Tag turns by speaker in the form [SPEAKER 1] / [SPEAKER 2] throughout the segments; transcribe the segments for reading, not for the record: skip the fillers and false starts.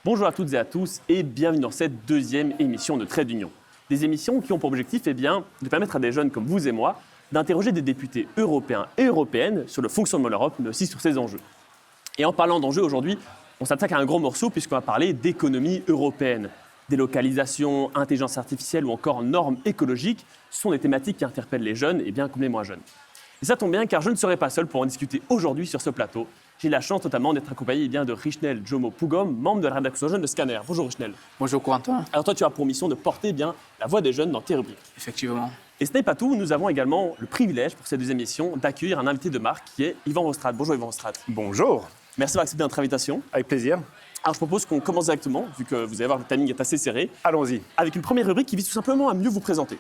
[SPEAKER 1] Bonjour à toutes et à tous et bienvenue dans cette deuxième émission de Trade Union. Des émissions qui ont pour objectif de permettre à des jeunes comme vous et moi d'interroger des députés européens et européennes sur le fonctionnement de l'Europe, mais aussi sur ses enjeux. Et en parlant d'enjeux aujourd'hui, on s'attaque à un gros morceau puisqu'on va parler d'économie européenne. Délocalisation, intelligence artificielle ou encore normes écologiques sont des thématiques qui interpellent les jeunes et bien comme les moins jeunes. Et ça tombe bien car je ne serai pas seul pour en discuter aujourd'hui sur ce plateau. J'ai la chance notamment d'être accompagné de Rishnel Jomo Pugom, membre de la rédaction jeune de Scanner. Bonjour Rishnel.
[SPEAKER 2] Bonjour Corentin.
[SPEAKER 1] Alors toi tu as pour mission de porter la voix des jeunes dans tes rubriques.
[SPEAKER 2] Effectivement.
[SPEAKER 1] Et ce n'est pas tout, nous avons également le privilège pour cette deuxième émission d'accueillir un invité de marque qui est Yvan Rostrate. Bonjour Yvan Rostrate.
[SPEAKER 3] Bonjour.
[SPEAKER 1] Merci d'avoir accepté notre invitation.
[SPEAKER 3] Avec plaisir.
[SPEAKER 1] Alors je propose qu'on commence directement, vu que vous allez voir le timing est assez serré.
[SPEAKER 3] Allons-y.
[SPEAKER 1] Avec une première rubrique qui vise tout simplement à mieux vous présenter.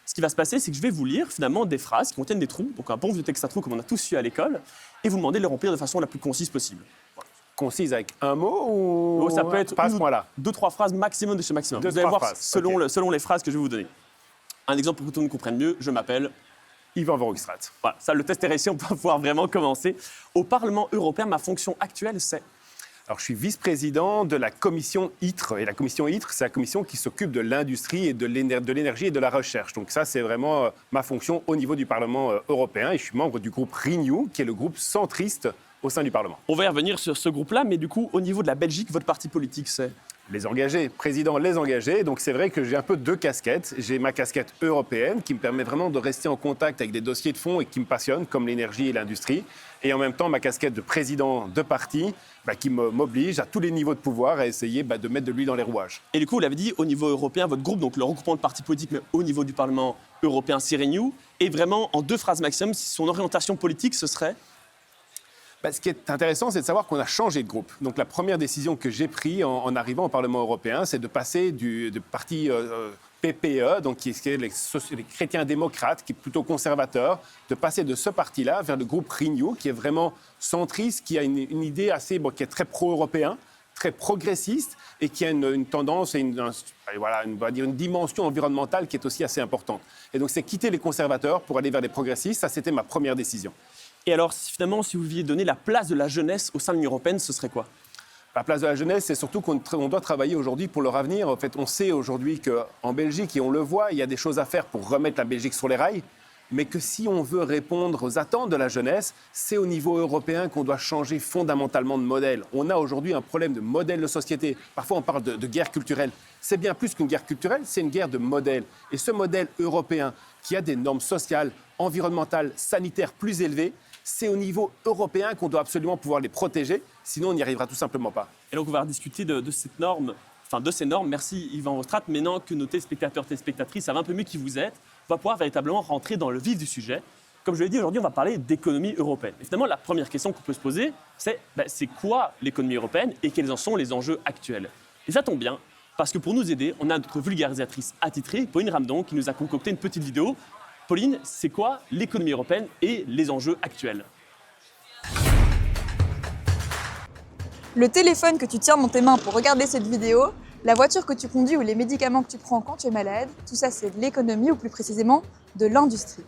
[SPEAKER 1] Ce qui va se passer, c'est que je vais vous lire finalement des phrases qui contiennent des trous, donc un bon vieux texte à trous comme on a tous su à l'école, et vous demander de les remplir de façon la plus concise possible.
[SPEAKER 3] Voilà. Concise avec un mot ou
[SPEAKER 1] ça peut être
[SPEAKER 3] pas à ce point-là.
[SPEAKER 1] 2-3 phrases maximum de chez maximum.
[SPEAKER 3] Deux,
[SPEAKER 1] vous allez
[SPEAKER 3] trois
[SPEAKER 1] voir
[SPEAKER 3] phrases,
[SPEAKER 1] selon les phrases que je vais vous donner. Un exemple pour que tout le monde comprenne mieux, je m'appelle
[SPEAKER 3] Yvan Rostrate.
[SPEAKER 1] Voilà, ça, le test est réussi, on peut pouvoir vraiment commencer. Au Parlement européen, ma fonction actuelle, c'est...
[SPEAKER 3] Alors, je suis vice-président de la commission ITRE. Et la commission ITRE, c'est la commission qui s'occupe de l'industrie et de l'énergie et de la recherche. Donc ça, c'est vraiment ma fonction au niveau du Parlement européen. Et je suis membre du groupe Renew, qui est le groupe centriste au sein du Parlement.
[SPEAKER 1] On va y revenir sur ce groupe-là, mais du coup, au niveau de la Belgique, votre parti politique, c'est...
[SPEAKER 3] Les engagés, président Les Engagés. Donc c'est vrai que j'ai un peu deux casquettes. J'ai ma casquette européenne qui me permet vraiment de rester en contact avec des dossiers de fond et qui me passionnent, comme l'énergie et l'industrie. Et en même temps, ma casquette de président de parti qui m'oblige à tous les niveaux de pouvoir à essayer de mettre de l'huile dans les rouages.
[SPEAKER 1] Et du coup, vous l'avez dit, au niveau européen, votre groupe, donc le regroupement de partis politiques, mais au niveau du Parlement européen, c'est Renew. Et vraiment, en 2 phrases maximum, son orientation politique, ce serait...
[SPEAKER 3] Ce qui est intéressant, c'est de savoir qu'on a changé de groupe. Donc la première décision que j'ai prise en arrivant au Parlement européen, c'est de passer du parti PPE, donc qui est les chrétiens démocrates, qui est plutôt conservateur, de passer de ce parti-là vers le groupe Renew, qui est vraiment centriste, qui a une idée qui est très pro-européen, très progressiste et qui a une tendance et on va dire une dimension environnementale qui est aussi assez importante. Et donc c'est quitter les conservateurs pour aller vers les progressistes. Ça, c'était ma première décision.
[SPEAKER 1] Et alors, finalement, si vous deviez donner la place de la jeunesse au sein de l'Union européenne, ce serait quoi ?
[SPEAKER 3] La place de la jeunesse, c'est surtout qu'on doit travailler aujourd'hui pour leur avenir. En fait, on sait aujourd'hui qu'en Belgique, et on le voit, il y a des choses à faire pour remettre la Belgique sur les rails, mais que si on veut répondre aux attentes de la jeunesse, c'est au niveau européen qu'on doit changer fondamentalement de modèle. On a aujourd'hui un problème de modèle de société. Parfois, on parle de guerre culturelle. C'est bien plus qu'une guerre culturelle, c'est une guerre de modèle. Et ce modèle européen, qui a des normes sociales, environnementales, sanitaires plus élevées, c'est au niveau européen qu'on doit absolument pouvoir les protéger, sinon on n'y arrivera tout simplement pas.
[SPEAKER 1] Et donc on va discuter de ces normes. Merci Yvan Rostrate. Maintenant que nos téléspectateurs, téléspectatrices savent un peu mieux qui vous êtes, on va pouvoir véritablement rentrer dans le vif du sujet. Comme je l'ai dit, aujourd'hui, on va parler d'économie européenne. Et finalement, la première question qu'on peut se poser, c'est quoi l'économie européenne et quels en sont les enjeux actuels ? Et ça tombe bien, parce que pour nous aider, on a notre vulgarisatrice attitrée, Pauline Ramdon, qui nous a concocté une petite vidéo. Pauline, c'est quoi l'économie européenne et les enjeux actuels ?
[SPEAKER 4] Le téléphone que tu tiens dans tes mains pour regarder cette vidéo, la voiture que tu conduis ou les médicaments que tu prends quand tu es malade, tout ça c'est de l'économie ou plus précisément de l'industrie.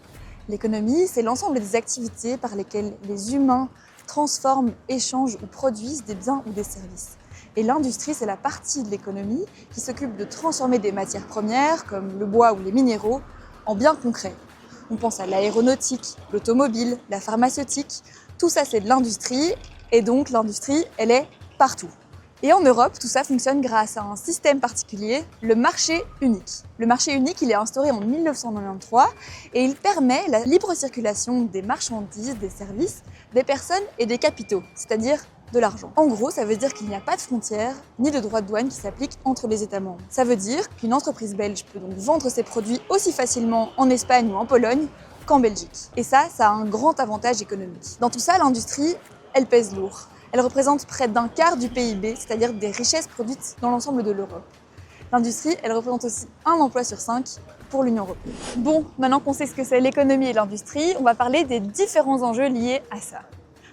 [SPEAKER 4] L'économie, c'est l'ensemble des activités par lesquelles les humains transforment, échangent ou produisent des biens ou des services. Et l'industrie, c'est la partie de l'économie qui s'occupe de transformer des matières premières, comme le bois ou les minéraux, en biens concrets. On pense à l'aéronautique, l'automobile, la pharmaceutique. Tout ça, c'est de l'industrie. Et donc, l'industrie, elle est partout. Et en Europe, tout ça fonctionne grâce à un système particulier, le marché unique. Le marché unique, il est instauré en 1993 et il permet la libre circulation des marchandises, des services, des personnes et des capitaux, c'est-à-dire de l'argent. En gros, ça veut dire qu'il n'y a pas de frontières ni de droits de douane qui s'appliquent entre les États membres. Ça veut dire qu'une entreprise belge peut donc vendre ses produits aussi facilement en Espagne ou en Pologne qu'en Belgique. Et ça a un grand avantage économique. Dans tout ça, l'industrie, elle pèse lourd. Elle représente près d'un quart du PIB, c'est-à-dire des richesses produites dans l'ensemble de l'Europe. L'industrie, elle représente aussi 1 emploi sur 5 pour l'Union européenne. Bon, maintenant qu'on sait ce que c'est l'économie et l'industrie, on va parler des différents enjeux liés à ça.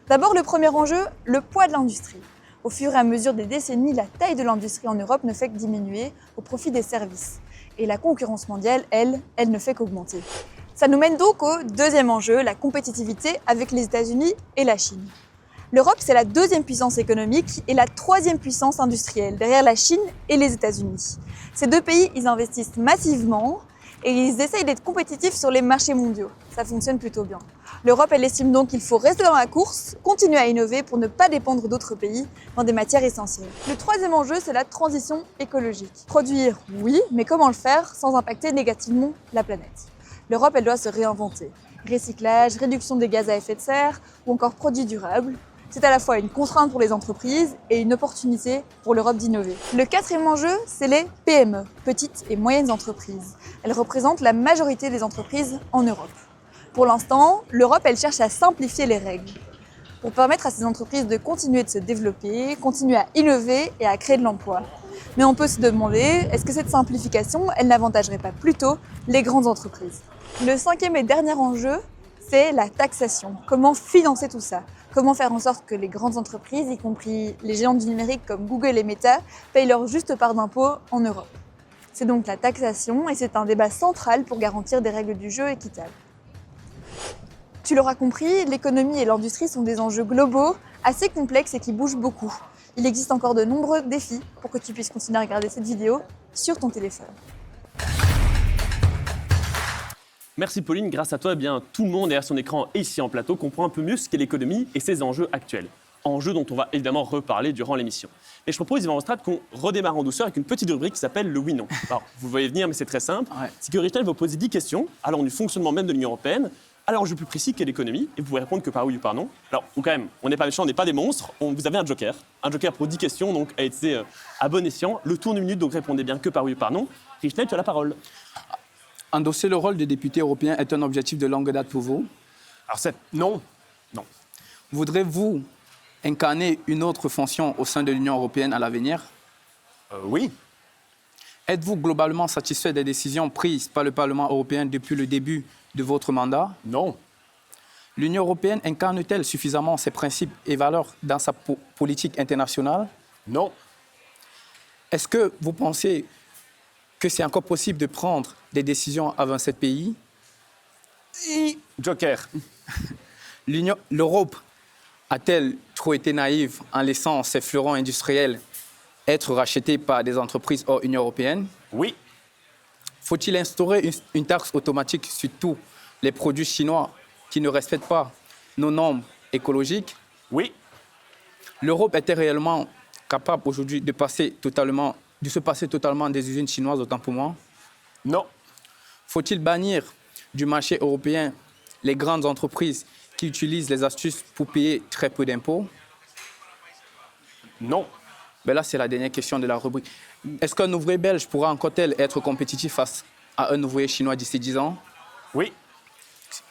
[SPEAKER 4] D'abord, le premier enjeu, le poids de l'industrie. Au fur et à mesure des décennies, la taille de l'industrie en Europe ne fait que diminuer au profit des services. Et la concurrence mondiale, elle ne fait qu'augmenter. Ça nous mène donc au deuxième enjeu, la compétitivité avec les États-Unis et la Chine. L'Europe, c'est la deuxième puissance économique et la troisième puissance industrielle, derrière la Chine et les États-Unis. Ces deux pays, ils investissent massivement et ils essayent d'être compétitifs sur les marchés mondiaux. Ça fonctionne plutôt bien. L'Europe, elle estime donc qu'il faut rester dans la course, continuer à innover pour ne pas dépendre d'autres pays dans des matières essentielles. Le troisième enjeu, c'est la transition écologique. Produire, oui, mais comment le faire sans impacter négativement la planète? L'Europe, elle doit se réinventer. Récyclage, réduction des gaz à effet de serre ou encore produits durables. C'est à la fois une contrainte pour les entreprises et une opportunité pour l'Europe d'innover. Le quatrième enjeu, c'est les PME, petites et moyennes entreprises. Elles représentent la majorité des entreprises en Europe. Pour l'instant, l'Europe, elle cherche à simplifier les règles pour permettre à ces entreprises de continuer de se développer, continuer à innover et à créer de l'emploi. Mais on peut se demander, est-ce que cette simplification, elle n'avantagerait pas plutôt les grandes entreprises? Le cinquième et dernier enjeu, c'est la taxation. Comment financer tout ça? Comment faire en sorte que les grandes entreprises, y compris les géants du numérique comme Google et Meta, payent leur juste part d'impôt en Europe? C'est donc la taxation et c'est un débat central pour garantir des règles du jeu équitables. Tu l'auras compris, l'économie et l'industrie sont des enjeux globaux, assez complexes et qui bougent beaucoup. Il existe encore de nombreux défis pour que tu puisses continuer à regarder cette vidéo sur ton téléphone.
[SPEAKER 1] Merci Pauline, grâce à toi, eh bien, tout le monde derrière son écran et ici en plateau comprend un peu mieux ce qu'est l'économie et ses enjeux actuels. Enjeux dont on va évidemment reparler durant l'émission. Et je propose, Yvan Ostrade, qu'on redémarre en douceur avec une petite rubrique qui s'appelle le oui-non. Alors, vous le voyez venir, mais c'est très simple. C'est que Richel va vous poser 10 questions allant du fonctionnement même de l'Union européenne à l'enjeu plus précis qu'est l'économie, et vous pouvez répondre que par oui ou par non. Alors, quand même, on n'est pas méchants, on n'est pas des monstres, vous avez un joker pour 10 questions, donc à être à bon escient. Le tour de minute, donc répondez bien que par oui ou par non. Richel, tu as la parole.
[SPEAKER 2] Endosser le rôle de député européen est un objectif de longue date pour vous?
[SPEAKER 3] Alors, non.
[SPEAKER 2] Voudrez-vous incarner une autre fonction au sein de l'Union européenne à l'avenir?
[SPEAKER 3] Oui.
[SPEAKER 2] Êtes-vous globalement satisfait des décisions prises par le Parlement européen depuis le début de votre mandat?
[SPEAKER 3] Non.
[SPEAKER 2] L'Union européenne incarne-t-elle suffisamment ses principes et valeurs dans sa politique internationale?
[SPEAKER 3] Non.
[SPEAKER 2] Est-ce que vous pensez que c'est encore possible de prendre des décisions à 27 pays?
[SPEAKER 3] Joker.
[SPEAKER 2] L'Europe a-t-elle trop été naïve en laissant ses fleurons industriels être rachetés par des entreprises hors Union européenne?
[SPEAKER 3] Oui.
[SPEAKER 2] Faut-il instaurer une taxe automatique sur tous les produits chinois qui ne respectent pas nos normes écologiques?
[SPEAKER 3] Oui.
[SPEAKER 2] L'Europe est-elle réellement capable aujourd'hui de se passer totalement des usines chinoises, autant pour moi?
[SPEAKER 3] Non.
[SPEAKER 2] Faut-il bannir du marché européen les grandes entreprises qui utilisent les astuces pour payer très peu d'impôts?
[SPEAKER 3] Non.
[SPEAKER 2] Ben là, c'est la dernière question de la rubrique. Est-ce qu'un ouvrier belge pourra encore-t-il être compétitif face à un ouvrier chinois d'ici 10 ans?
[SPEAKER 3] Oui.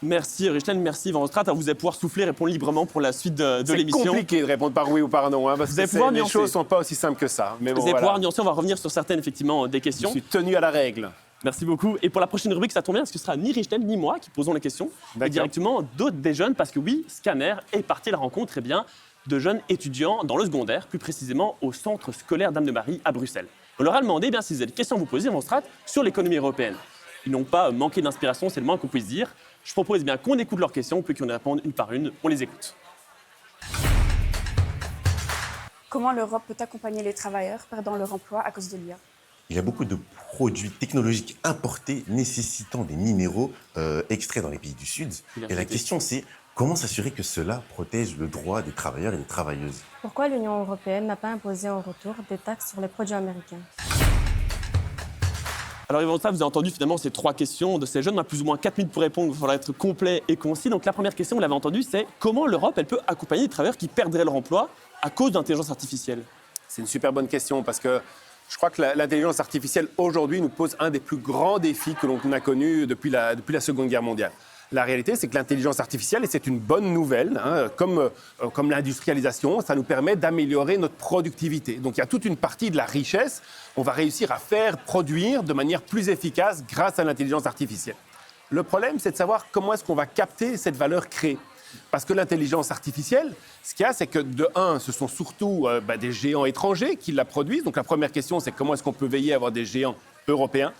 [SPEAKER 1] Merci Richel, merci Yvan Ostrade. Vous allez pouvoir souffler, répondre librement pour la suite de l'émission.
[SPEAKER 3] C'est compliqué de répondre par oui ou par non, parce
[SPEAKER 1] Vous allez
[SPEAKER 3] que
[SPEAKER 1] pouvoir
[SPEAKER 3] les
[SPEAKER 1] nuancer.
[SPEAKER 3] choses ne sont pas aussi simples que ça. Mais bon,
[SPEAKER 1] Vous allez
[SPEAKER 3] voilà.
[SPEAKER 1] pouvoir nuancer, on va revenir sur certaines effectivement des
[SPEAKER 3] Je
[SPEAKER 1] questions.
[SPEAKER 3] suis tenu à la règle.
[SPEAKER 1] Merci beaucoup. Et pour la prochaine rubrique, ça tombe bien parce que ce sera ni Richel ni moi qui posons les questions, mais
[SPEAKER 3] D'accord.
[SPEAKER 1] directement d'autres des jeunes, parce que oui, Scanner est parti à la rencontre de jeunes étudiants dans le secondaire, plus précisément au centre scolaire Dame-de-Marie à Bruxelles. On leur a demandé si vous avez des questions à vous poser, Yvan Ostrade, sur l'économie européenne. Ils n'ont pas manqué d'inspiration, c'est le moins qu'on puisse dire. Je propose qu'on écoute leurs questions, puis qu'on y réponde une par une. On les écoute.
[SPEAKER 5] Comment l'Europe peut accompagner les travailleurs perdant leur emploi à cause de l'IA?
[SPEAKER 6] Il y a beaucoup de produits technologiques importés nécessitant des minéraux extraits dans les pays du Sud. Et la question, c'est comment s'assurer que cela protège le droit des travailleurs et des travailleuses?
[SPEAKER 5] Pourquoi l'Union européenne n'a pas imposé en retour des taxes sur les produits américains?
[SPEAKER 1] Alors Yvan Ostrade, vous avez entendu finalement ces 3 questions de ces jeunes. On a plus ou moins 4 minutes pour répondre, il faudra être complet et concis. Donc la première question, vous l'avez entendu, c'est comment l'Europe elle peut accompagner les travailleurs qui perdraient leur emploi à cause de l'intelligence artificielle?
[SPEAKER 3] C'est une super bonne question parce que je crois que l'intelligence artificielle aujourd'hui nous pose un des plus grands défis que l'on a connus depuis la Seconde Guerre mondiale. La réalité, c'est que l'intelligence artificielle, et c'est une bonne nouvelle, comme l'industrialisation, ça nous permet d'améliorer notre productivité. Donc il y a toute une partie de la richesse qu'on va réussir à faire produire de manière plus efficace grâce à l'intelligence artificielle. Le problème, c'est de savoir comment est-ce qu'on va capter cette valeur créée. Parce que l'intelligence artificielle, ce qu'il y a, c'est que de un, ce sont surtout des géants étrangers qui la produisent. Donc la première question, c'est comment est-ce qu'on peut veiller à avoir des géants européens.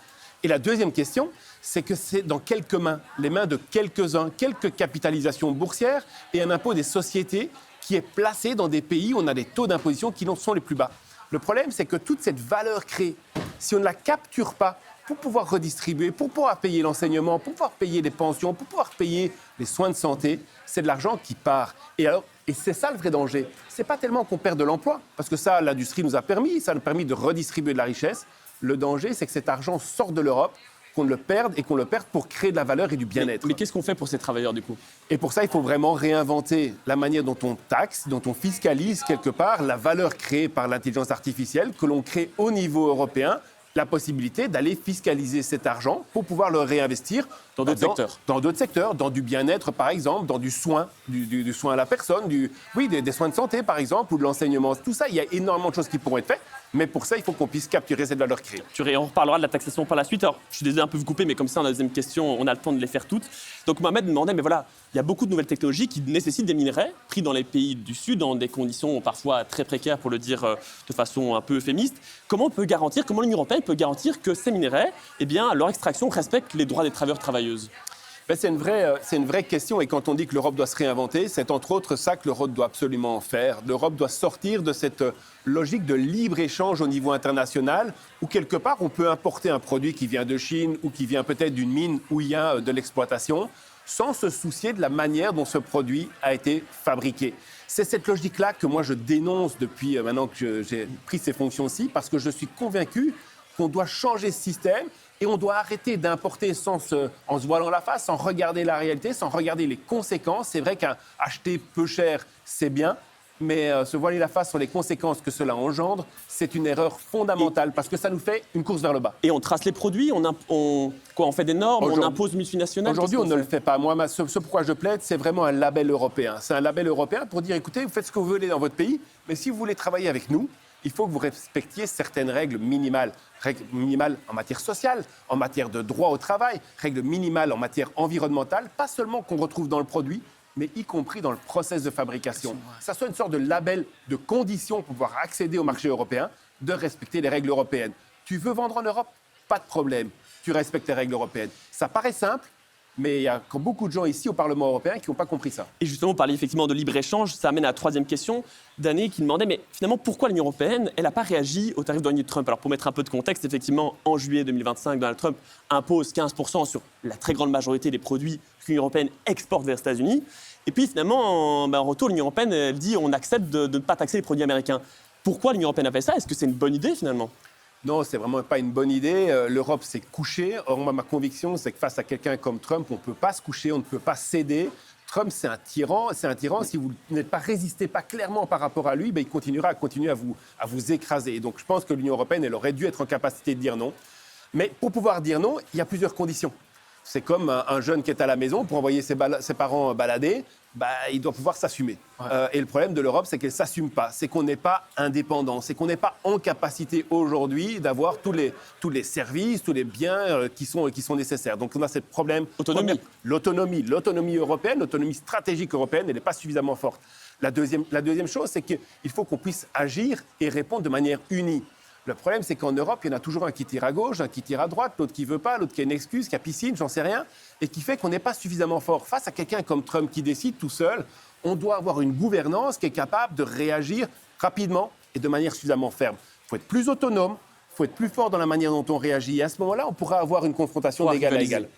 [SPEAKER 3] Et la deuxième question, c'est que c'est dans quelques mains, les mains de quelques-uns, quelques capitalisations boursières et un impôt des sociétés qui est placé dans des pays où on a des taux d'imposition qui sont les plus bas. Le problème, c'est que toute cette valeur créée, si on ne la capture pas pour pouvoir redistribuer, pour pouvoir payer l'enseignement, pour pouvoir payer les pensions, pour pouvoir payer les soins de santé, c'est de l'argent qui part. Et c'est ça le vrai danger. Ce n'est pas tellement qu'on perd de l'emploi, parce que ça, l'industrie nous a permis, ça nous a permis de redistribuer de la richesse. Le danger, c'est que cet argent sorte de l'Europe, qu'on le perde et qu'on le perde pour créer de la valeur et du bien-être.
[SPEAKER 1] Mais qu'est-ce qu'on fait pour ces travailleurs, du coup?
[SPEAKER 3] Et pour ça, il faut vraiment réinventer la manière dont on taxe, dont on fiscalise quelque part la valeur créée par l'intelligence artificielle, que l'on crée au niveau européen, la possibilité d'aller fiscaliser cet argent pour pouvoir le réinvestir
[SPEAKER 1] dans d'autres secteurs.
[SPEAKER 3] Dans d'autres secteurs, dans du bien-être par exemple, dans du soin, du soin à la personne, des soins de santé par exemple, ou de l'enseignement. Tout ça, il y a énormément de choses qui pourront être faites, mais pour ça, il faut qu'on puisse capturer cette valeur créée.
[SPEAKER 1] On reparlera de la taxation par la suite. Alors, je suis désolé un peu vous couper, mais comme ça, dans la deuxième question, on a le temps de les faire toutes. Donc, Mohamed me demandait, mais voilà, il y a beaucoup de nouvelles technologies qui nécessitent des minerais pris dans les pays du Sud, dans des conditions parfois très précaires, pour le dire de façon un peu euphémiste. Comment l'Union européenne peut garantir que ces minerais, eh bien, leur extraction respecte les droits des travailleurs travailleuses?
[SPEAKER 3] C'est une vraie question, et quand on dit que l'Europe doit se réinventer, c'est entre autres ça que l'Europe doit absolument faire. L'Europe doit sortir de cette logique de libre-échange au niveau international, où quelque part on peut importer un produit qui vient de Chine ou qui vient peut-être d'une mine où il y a de l'exploitation, sans se soucier de la manière dont ce produit a été fabriqué. C'est cette logique-là que moi je dénonce depuis maintenant que j'ai pris ces fonctions-ci, parce que je suis convaincu qu'on doit changer ce système. Et on doit arrêter d'importer en se voilant la face, sans regarder la réalité, sans regarder les conséquences. C'est vrai qu'acheter peu cher, c'est bien, mais se voiler la face sur les conséquences que cela engendre, c'est une erreur fondamentale, parce que ça nous fait une course vers le bas.
[SPEAKER 1] Et on trace les produits, on fait des normes, on impose multinationales.
[SPEAKER 3] Aujourd'hui, on ne le fait pas. Moi, ce pourquoi je plaide, c'est vraiment un label européen. C'est un label européen pour dire, écoutez, vous faites ce que vous voulez dans votre pays, mais si vous voulez travailler avec nous, il faut que vous respectiez certaines règles minimales. Règles minimales en matière sociale, en matière de droit au travail, règles minimales en matière environnementale, pas seulement qu'on retrouve dans le produit, mais y compris dans le process de fabrication. Ça soit une sorte de label de conditions pour pouvoir accéder au marché européen, de respecter les règles européennes. Tu veux vendre en Europe? Pas de problème, tu respectes les règles européennes. Ça paraît simple, mais il y a beaucoup de gens ici au Parlement européen qui n'ont pas compris ça.
[SPEAKER 1] Et justement, vous parliez effectivement de libre-échange, ça amène à la troisième question d'Anne qui demandait, mais finalement, pourquoi l'Union européenne, elle n'a pas réagi au tarif douanier de Trump? Alors pour mettre un peu de contexte, effectivement, en juillet 2025, Donald Trump impose 15% sur la très grande majorité des produits que l'Union européenne exporte vers les États-Unis. Et puis finalement, en retour, l'Union européenne, elle dit, on accepte de ne pas taxer les produits américains. Pourquoi l'Union européenne a fait ça? Est-ce que c'est une bonne idée finalement?
[SPEAKER 3] Non, c'est vraiment pas une bonne idée. L'Europe s'est couchée. Or, moi, ma conviction, c'est que face à quelqu'un comme Trump, on ne peut pas se coucher, on ne peut pas céder. Trump, c'est un tyran. C'est un tyran. Si vous n'êtes pas résisté pas clairement par rapport à lui, il continuera à vous écraser. Et donc, je pense que l'Union européenne, elle aurait dû être en capacité de dire non. Mais pour pouvoir dire non, il y a plusieurs conditions. C'est comme un jeune qui est à la maison, pour envoyer ses parents balader, il doit pouvoir s'assumer. Ouais. Et le problème de l'Europe, c'est qu'elle ne s'assume pas. C'est qu'on n'est pas indépendant. C'est qu'on n'est pas en capacité aujourd'hui d'avoir tous les services, tous les biens qui sont nécessaires. Donc on a ce problème. L'autonomie européenne, l'autonomie stratégique européenne, elle n'est pas suffisamment forte. La deuxième chose, c'est qu'il faut qu'on puisse agir et répondre de manière unie. Le problème, c'est qu'en Europe, il y en a toujours un qui tire à gauche, un qui tire à droite, l'autre qui ne veut pas, l'autre qui a une excuse, qui a piscine, j'en sais rien, et qui fait qu'on n'est pas suffisamment fort. Face à quelqu'un comme Trump qui décide tout seul, on doit avoir une gouvernance qui est capable de réagir rapidement et de manière suffisamment ferme. Il faut être plus autonome, il faut être plus fort dans la manière dont on réagit. Et à ce moment-là, on pourra avoir une confrontation d'égal à égal.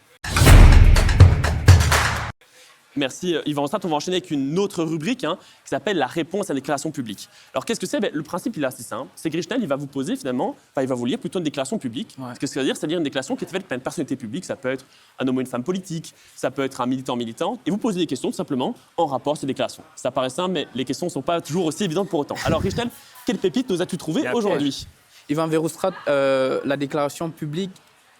[SPEAKER 1] Merci Yvan Rostadt. On va enchaîner avec une autre rubrique qui s'appelle la réponse à la déclaration publique. Alors qu'est-ce que c'est? Le principe il est assez simple. C'est que Richnel, il va vous poser finalement, il va vous lire plutôt une déclaration publique. Ouais. Ce que ça veut dire, c'est-à-dire une déclaration qui est faite par une personnalité publique. Ça peut être un homme ou une femme politique, ça peut être un militant. Et vous posez des questions tout simplement en rapport à ces déclarations. Ça paraît simple, mais les questions ne sont pas toujours aussi évidentes pour autant. Alors Richnel, quelle pépite nous as-tu trouvé aujourd'hui?
[SPEAKER 2] Yvan Verhofstadt, la déclaration publique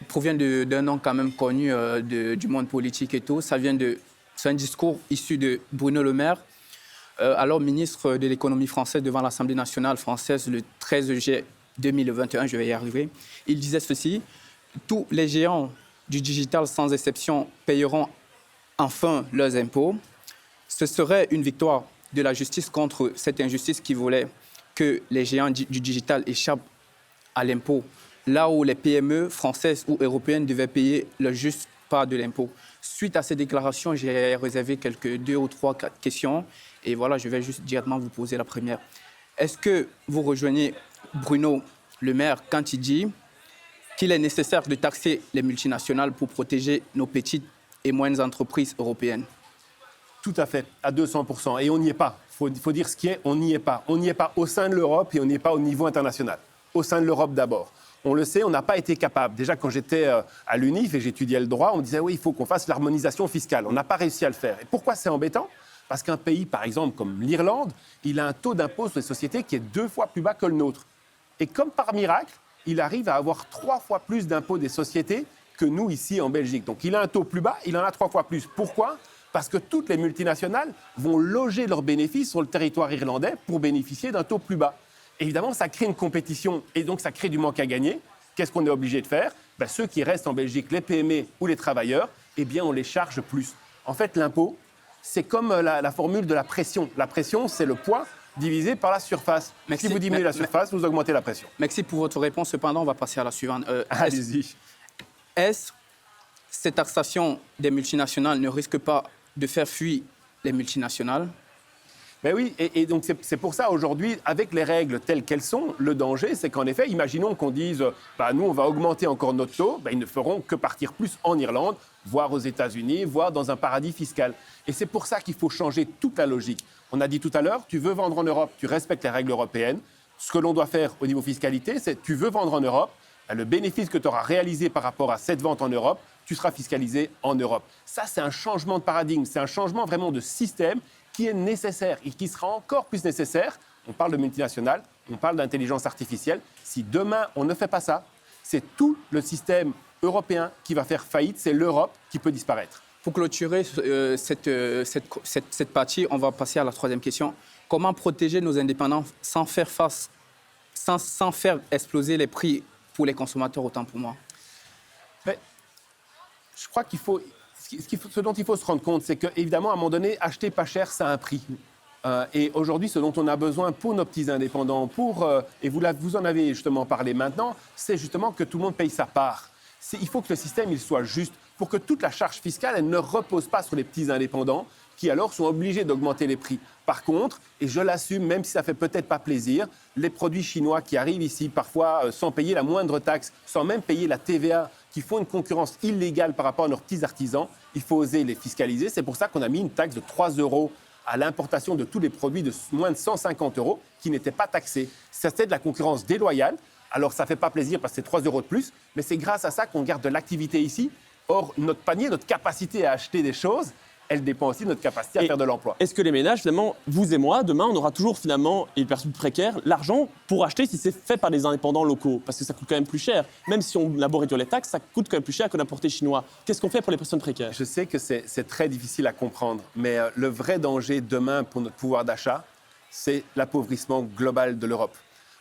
[SPEAKER 2] provient d'un nom quand même connu du monde politique et tout. C'est un discours issu de Bruno Le Maire, alors ministre de l'économie française devant l'Assemblée nationale française le 13 juillet 2021, je vais y arriver. Il disait ceci: tous les géants du digital sans exception payeront enfin leurs impôts. Ce serait une victoire de la justice contre cette injustice qui voulait que les géants du digital échappent à l'impôt, là où les PME françaises ou européennes devaient payer leur juste part de l'impôt. Suite à ces déclarations, j'ai réservé 2 ou 3 questions Et voilà, je vais juste directement vous poser la première. Est-ce que vous rejoignez Bruno Le Maire quand il dit qu'il est nécessaire de taxer les multinationales pour protéger nos petites et moyennes entreprises européennes?
[SPEAKER 3] Tout à fait, à 200%. Et on n'y est pas. Il faut dire ce qui est, on n'y est pas. On n'y est pas au sein de l'Europe et on n'y est pas au niveau international. Au sein de l'Europe d'abord. On le sait, on n'a pas été capable. Déjà, quand j'étais à l'UNIF et j'étudiais le droit, on me disait oui, il faut qu'on fasse l'harmonisation fiscale. On n'a pas réussi à le faire. Et pourquoi c'est embêtant? Parce qu'un pays, par exemple, comme l'Irlande, il a un taux d'impôt sur les sociétés qui est 2 fois plus bas que le nôtre. Et comme par miracle, il arrive à avoir 3 fois plus d'impôts des sociétés que nous ici en Belgique. Donc il a un taux plus bas, il en a 3 fois plus. Pourquoi? Parce que toutes les multinationales vont loger leurs bénéfices sur le territoire irlandais pour bénéficier d'un taux plus bas. Évidemment, ça crée une compétition et donc ça crée du manque à gagner. Qu'est-ce qu'on est obligé de faire? Ceux qui restent en Belgique, les PME ou les travailleurs, eh bien, on les charge plus. En fait, l'impôt, c'est comme la formule de la pression. La pression, c'est le poids divisé par la surface.
[SPEAKER 2] Merci.
[SPEAKER 3] Si vous diminuez la surface, vous augmentez la pression.
[SPEAKER 2] Merci pour votre réponse. Cependant, on va passer à la suivante.
[SPEAKER 3] Allez-y.
[SPEAKER 2] Est-ce cette taxation des multinationales ne risque pas de faire fuir les multinationales?
[SPEAKER 3] Ben oui, et donc c'est pour ça aujourd'hui, avec les règles telles qu'elles sont, le danger, c'est qu'en effet, imaginons qu'on dise, nous, on va augmenter encore notre taux, ils ne feront que partir plus en Irlande, voire aux États-Unis, voire dans un paradis fiscal. Et c'est pour ça qu'il faut changer toute la logique. On a dit tout à l'heure, tu veux vendre en Europe, tu respectes les règles européennes. Ce que l'on doit faire au niveau fiscalité, c'est tu veux vendre en Europe, le bénéfice que tu auras réalisé par rapport à cette vente en Europe, tu seras fiscalisé en Europe. Ça, c'est un changement de paradigme, c'est un changement vraiment de système qui est nécessaire et qui sera encore plus nécessaire. On parle de multinationales, on parle d'intelligence artificielle. Si demain, on ne fait pas ça, c'est tout le système européen qui va faire faillite, c'est l'Europe qui peut disparaître.
[SPEAKER 2] Pour clôturer cette partie, on va passer à la troisième question. Comment protéger nos indépendants sans faire exploser les prix pour les consommateurs, autant pour moi?
[SPEAKER 3] Je crois qu'il faut... Ce dont il faut se rendre compte, c'est qu'évidemment, à un moment donné, acheter pas cher, ça a un prix. Et aujourd'hui, ce dont on a besoin pour nos petits indépendants, et vous en avez justement parlé maintenant, c'est justement que tout le monde paye sa part. Il faut que le système il soit juste pour que toute la charge fiscale elle ne repose pas sur les petits indépendants qui alors sont obligés d'augmenter les prix. Par contre, et je l'assume, même si ça fait peut-être pas plaisir, les produits chinois qui arrivent ici parfois sans payer la moindre taxe, sans même payer la TVA, qui font une concurrence illégale par rapport à leurs petits artisans, il faut oser les fiscaliser. C'est pour ça qu'on a mis une taxe de 3 € à l'importation de tous les produits de moins de 150 € qui n'étaient pas taxés. C'était de la concurrence déloyale. Alors ça ne fait pas plaisir parce que c'est 3 € de plus, mais c'est grâce à ça qu'on garde de l'activité ici. Or, notre panier, notre capacité à acheter des choses, elle dépend aussi de notre capacité à faire de l'emploi.
[SPEAKER 1] Est-ce que les ménages, finalement, vous et moi, demain, on aura toujours finalement, et les personnes précaires, l'argent pour acheter si c'est fait par des indépendants locaux? Parce que ça coûte quand même plus cher. Même si on aborde réduire les taxes, ça coûte quand même plus cher que d'importer chinois. Qu'est-ce qu'on fait pour les personnes précaires?
[SPEAKER 3] Je sais que c'est très difficile à comprendre, mais le vrai danger demain pour notre pouvoir d'achat, c'est l'appauvrissement global de l'Europe.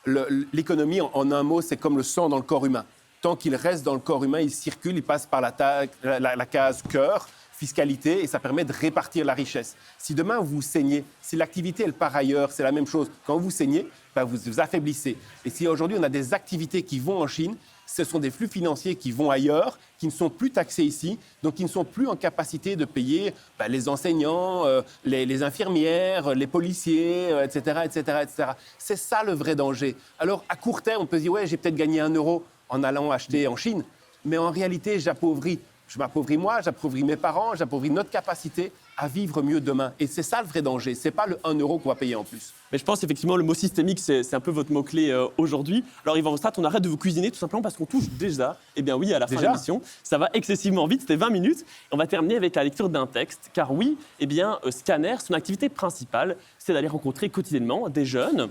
[SPEAKER 3] L'économie, en un mot, c'est comme le sang dans le corps humain. Tant qu'il reste dans le corps humain, il circule, il passe par la case cœur, fiscalité, et ça permet de répartir la richesse. Si demain vous saignez, si l'activité elle part ailleurs, c'est la même chose. Quand vous saignez, vous vous affaiblissez. Et si aujourd'hui on a des activités qui vont en Chine, ce sont des flux financiers qui vont ailleurs, qui ne sont plus taxés ici, donc qui ne sont plus en capacité de payer les enseignants, les infirmières, les policiers, etc., etc., etc. C'est ça le vrai danger. Alors à court terme, on peut se dire ouais, j'ai peut-être gagné 1 € en allant acheter en Chine, mais en réalité, je m'appauvris moi, j'appauvris mes parents, j'appauvris notre capacité à vivre mieux demain. Et c'est ça le vrai danger, c'est pas le 1 € qu'on va payer en plus.
[SPEAKER 1] Mais je pense effectivement le mot systémique, c'est un peu votre mot-clé aujourd'hui. Alors Yvan Verstraete, on arrête de vous cuisiner tout simplement parce qu'on touche déjà, à la fin de l'émission. Ça va excessivement vite, c'était 20 minutes. Et on va terminer avec la lecture d'un texte. Car oui, Scanner, son activité principale, c'est d'aller rencontrer quotidiennement des jeunes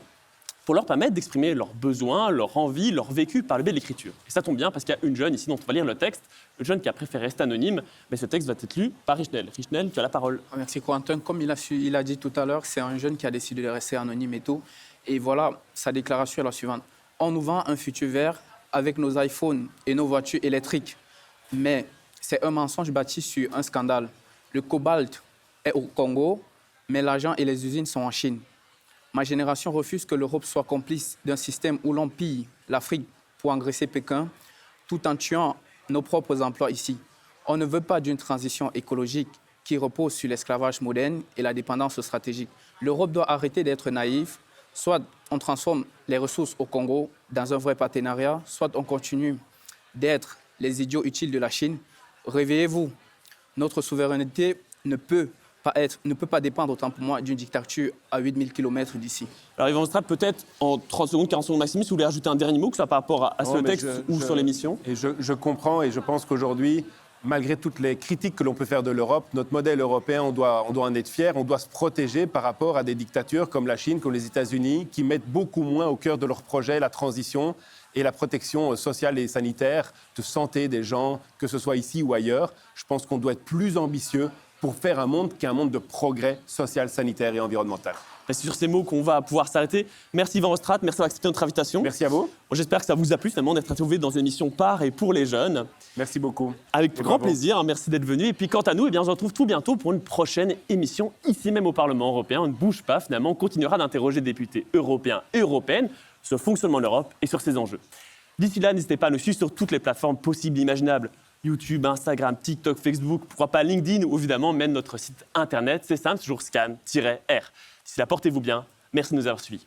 [SPEAKER 1] pour leur permettre d'exprimer leurs besoins, leurs envies, leur vécu par le biais de l'écriture. Et ça tombe bien parce qu'il y a une jeune ici dont on va lire le texte, le jeune qui a préféré rester anonyme, mais ce texte va être lu par Richnel. Richnel, tu as la parole.
[SPEAKER 2] Merci Corentin. Comme il a dit tout à l'heure, c'est un jeune qui a décidé de rester anonyme et tout. Et voilà, sa déclaration est la suivante. On nous vend un futur vert avec nos iPhones et nos voitures électriques. Mais c'est un mensonge bâti sur un scandale. Le cobalt est au Congo, mais l'argent et les usines sont en Chine. Ma génération refuse que l'Europe soit complice d'un système où l'on pille l'Afrique pour engraisser Pékin, tout en tuant nos propres emplois ici. On ne veut pas d'une transition écologique qui repose sur l'esclavage moderne et la dépendance stratégique. L'Europe doit arrêter d'être naïve. Soit on transforme les ressources au Congo dans un vrai partenariat, soit on continue d'être les idiots utiles de la Chine. Réveillez-vous. Notre souveraineté ne peut pas dépendre, autant pour moi, d'une dictature à 8000 km d'ici.
[SPEAKER 1] Alors Yvan Straat, peut-être en 30 secondes, 40 secondes maximum, si vous voulez rajouter un dernier mot, que ce soit par rapport à ce texte ou sur l'émission.
[SPEAKER 3] Et je comprends et je pense qu'aujourd'hui, malgré toutes les critiques que l'on peut faire de l'Europe, notre modèle européen, on doit en être fier, on doit se protéger par rapport à des dictatures comme la Chine, comme les États-Unis, qui mettent beaucoup moins au cœur de leur projet la transition et la protection sociale et sanitaire de santé des gens, que ce soit ici ou ailleurs. Je pense qu'on doit être plus ambitieux pour faire un monde qui est un monde de progrès social, sanitaire et environnemental.
[SPEAKER 1] C'est sur ces mots qu'on va pouvoir s'arrêter. Merci Yvan Straat, merci d'avoir accepté notre invitation.
[SPEAKER 3] Merci à vous.
[SPEAKER 1] J'espère que ça vous a plu finalement d'être interviewé dans une émission par et pour les jeunes.
[SPEAKER 3] Merci beaucoup.
[SPEAKER 1] Avec grand plaisir, merci d'être venu. Et puis quant à nous, on se retrouve tout bientôt pour une prochaine émission ici même au Parlement européen. On ne bouge pas finalement, on continuera d'interroger des députés européens et européennes sur le fonctionnement de l'Europe et sur ses enjeux. D'ici là, n'hésitez pas à nous suivre sur toutes les plateformes possibles et imaginables. YouTube, Instagram, TikTok, Facebook, pourquoi pas LinkedIn ou évidemment même notre site internet. C'est simple, c'est toujours scan-r. D'ici là, portez-vous bien. Merci de nous avoir suivis.